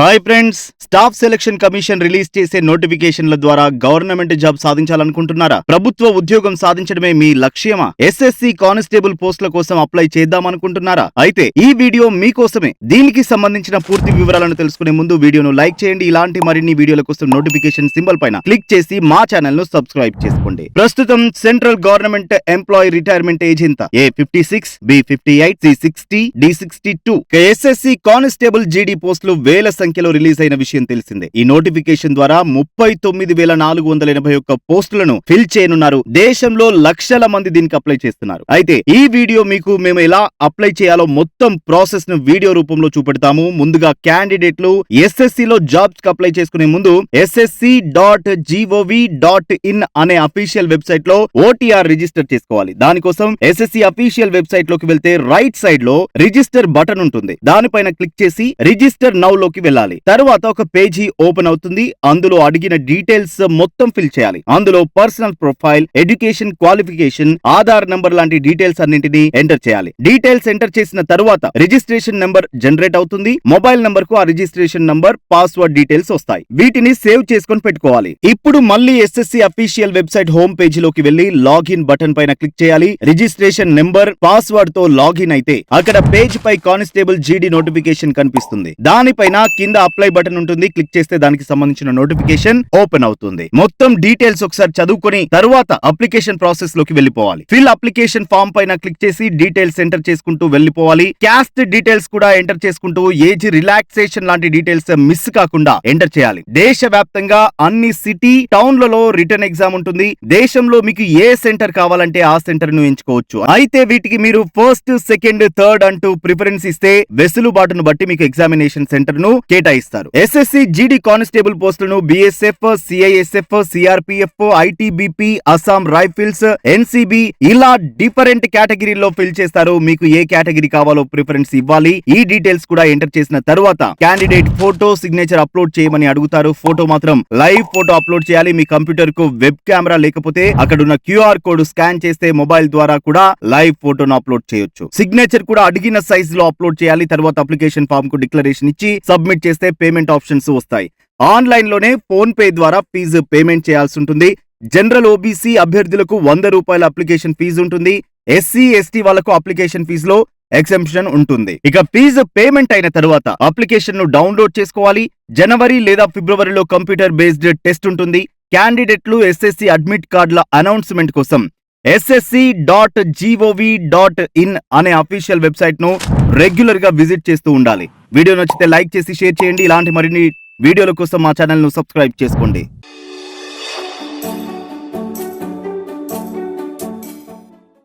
Hi friends, staff selection commission release చేసే నోటిఫికేషన్ల ద్వారా government job సాధించాలనుకుంటున్నారా? ప్రభుత్వ ఉద్యోగం సాధించడమే మీ లక్ష్యమా? ఎస్ఎస్సి కానిస్టేబుల్ పోస్టుల కోసం అప్లై చేద్దామనుకుంటున్నారా? అయితే ఈ వీడియో మీకోసమే. దీనికి సంబంధించిన పూర్తి వివరాలను తెలుసుకునే ముందు వీడియోను లైక్ చేయండి. ఇలాంటి మరిన్ని వీడియోల కోసం నోటిఫికేషన్ సింబల్ పైన క్లిక్ చేసి మా ఛానల్ ను సబ్స్క్రైబ్ చేసుకోండి. ప్రస్తుతం central government employee retirement age ఎంత? A56, B58, C60, D62. SSC constable జీడీ పోస్టులు వేల సంఖ్యలో రిలీజ్ అయిన విషయం తెలిసిందే. ఈ నోటిఫికేషన్ ద్వారా 39,481 పోస్టులను ఫిల్ చేయనున్నారు. దేశంలో లక్షల మంది దీనికి అప్లై చేస్తున్నారు. అయితే ఈ వీడియో మీకు మేము ఎలా అప్లై చేయాలో మొత్తం ప్రాసెస్ ను వీడియో రూపంలో చూపెడతాము. ముందుగా క్యాండిడేట్లు ఎస్ఎస్సి లో జాబ్స్ కి అప్లై చేసుకునే ముందు ssc.gov.in అనే అఫీషియల్ వెబ్సైట్ లో ఓటీఆర్ రిజిస్టర్ చేసుకోవాలి. దానికోసం ఎస్ఎస్సి అఫీషియల్ వెబ్సైట్ లోకి వెళ్తే రైట్ సైడ్ లో రిజిస్టర్ బటన్ ఉంటుంది. దానిపైన క్లిక్ చేసి రిజిస్టర్ నౌ లోకి వెళ్ళాలి. తరువాత ఒక పేజీ ఓపెన్ అవుతుంది. అందులో అడిగిన డీటెయిల్స్ మొత్తం ఫిల్ చేయాలి. అందులో personal profile, education qualification, Aadhaar number లాంటి డీటెయిల్స్ అన్నింటినీ ఎంటర్ చేయాలి. డీటెయిల్స్ ఎంటర్ చేసిన తరువాత రిజిస్ట్రేషన్ నంబర్ జనరేట్ అవుతుంది. మొబైల్ నంబర్ కు ఆ రిజిస్ట్రేషన్ నంబర్, పాస్వర్డ్ డీటెయిల్స్ వస్తాయి. వీటిని సేవ్ చేసుకొని పెట్టుకోవాలి. ఇప్పుడు మళ్ళీ ఎస్ఎస్సి అఫీషియల్ వెబ్సైట్ హోమ్ పేజీలోకి వెళ్లి లాగిన్ బటన్ పైన క్లిక్ చేయాలి. రిజిస్ట్రేషన్ నెంబర్, పాస్వర్డ్ తో లాగిన్ అయితే అక్కడ పేజ్ పై కానిస్టేబుల్ జీడీ నోటిఫికేషన్ కనిపిస్తుంది. దానిపైన కింద అప్లై బటన్ ఉంటుంది. క్లిక్ చేస్తే దానికి సంబంధించిన నోటిఫికేషన్ ఓపెన్ అవుతుంది. మొత్తం డీటెయిల్స్ ఒకసారి చదువుకొని తరువాత అప్లికేషన్ ప్రాసెస్ లోకి వెళ్లిపోవాలి. ఫిల్ అప్లికేషన్ ఫామ్ పైన క్లిక్ చేసి డీటెయిల్స్ ఎంటర్ చేసుకుంటూ వెళ్లిపోవాలి. క్యాస్ట్ డీటెయిల్స్ కూడా ఎంటర్ చేసుకుంటూ ఏజ్ రిలాక్సేషన్ లాంటి డీటెయిల్స్ మిస్ కాకుండా ఎంటర్ చేయాలి. దేశవ్యాప్తంగా అన్ని సిటీ టౌన్లలో రిటర్న్ ఎగ్జామ్ ఉంటుంది. దేశంలో మీకు ఏ సెంటర్ కావాలంటే ఆ సెంటర్ ను ఎంచుకోవచ్చు. అయితే వీటికి మీరు ఫస్ట్, సెకండ్, థర్డ్ అంటూ ప్రిఫరెన్స్ ఇస్తే వెసులుబాటును బట్టి మీకు ఎగ్జామినేషన్ సెంటర్ ను కేటాయిస్తారు. ఎస్ఎస్సి జీడీ కానిస్టేబుల్ పోస్టులను BSF, CISF, CRPF, ITBP, Assam rifles, NCB ఇలా డిఫరెంట్ కేటగిరీలో ఫిల్ చేస్తారు. మీకు ఏ కేటగిరీ కావాలో ప్రిఫరెన్స్ ఇవ్వాలి. ఈ డీటెయిల్స్ కూడా ఎంటర్ చేసిన తరువాత క్యాండిడేట్ ఫోటో, సిగ్నేచర్ అప్లోడ్ చేయమని అడుగుతారు. ఫోటో మాత్రం లైవ్ ఫోటో అప్లోడ్ చేయాలి. మీ కంప్యూటర్ కు వెబ్ కెమెరా లేకపోతే అక్కడున్న క్యూఆర్ కోడ్ స్కాన్ చేస్తే మొబైల్ ద్వారా కూడా లైవ్ ఫోటోను అప్లోడ్ చేయొచ్చు. సిగ్నేచర్ కూడా అడిగిన సైజ్ లో అప్లోడ్ చేయాలి. తర్వాత అప్లికేషన్ ఫామ్ కు డిక్లరేషన్ ఇచ్చి సబ్మిట్ చేస్తే పేమెంట్ ఆప్షన్స్ వస్తాయి. ఆన్లైన్ లోనే ఫోన్ పే ద్వారా ఫీజు పేమెంట్ చేయాల్సి ఉంటుంది. జనరల్ ఓబీసీ అభ్యర్థులకు ₹100 అప్లికేషన్ ఫీజు ఉంటుంది. ఎస్సీ, ఎస్టీ వాళ్ళకు అప్లికేషన్ ఫీజులో ఎగ్జంప్షన్ ఉంటుంది. ఇక ఫీజు పేమెంట్ అయిన తరువాత అప్లికేషన్ ను డౌన్లోడ్ చేసుకోవాలి. జనవరి లేదా ఫిబ్రవరిలో కంప్యూటర్ బేస్డ్ టెస్ట్ ఉంటుంది. క్యాండిడేట్లు ఎస్ఎస్సి అడ్మిట్ కార్డుల అనౌన్స్మెంట్ కోసం ssc.gov.in అనే అఫీషియల్ వెబ్సైట్ ను రెగ్యులర్ గా విజిట్ చేస్తూ ఉండాలి. వీడియో నచ్చితే లైక్ చేసి షేర్ చేయండి. ఇలాంటి మరిన్ని వీడియోల కోసం మా ఛానల్ ను సబ్స్క్రైబ్ చేసుకోండి.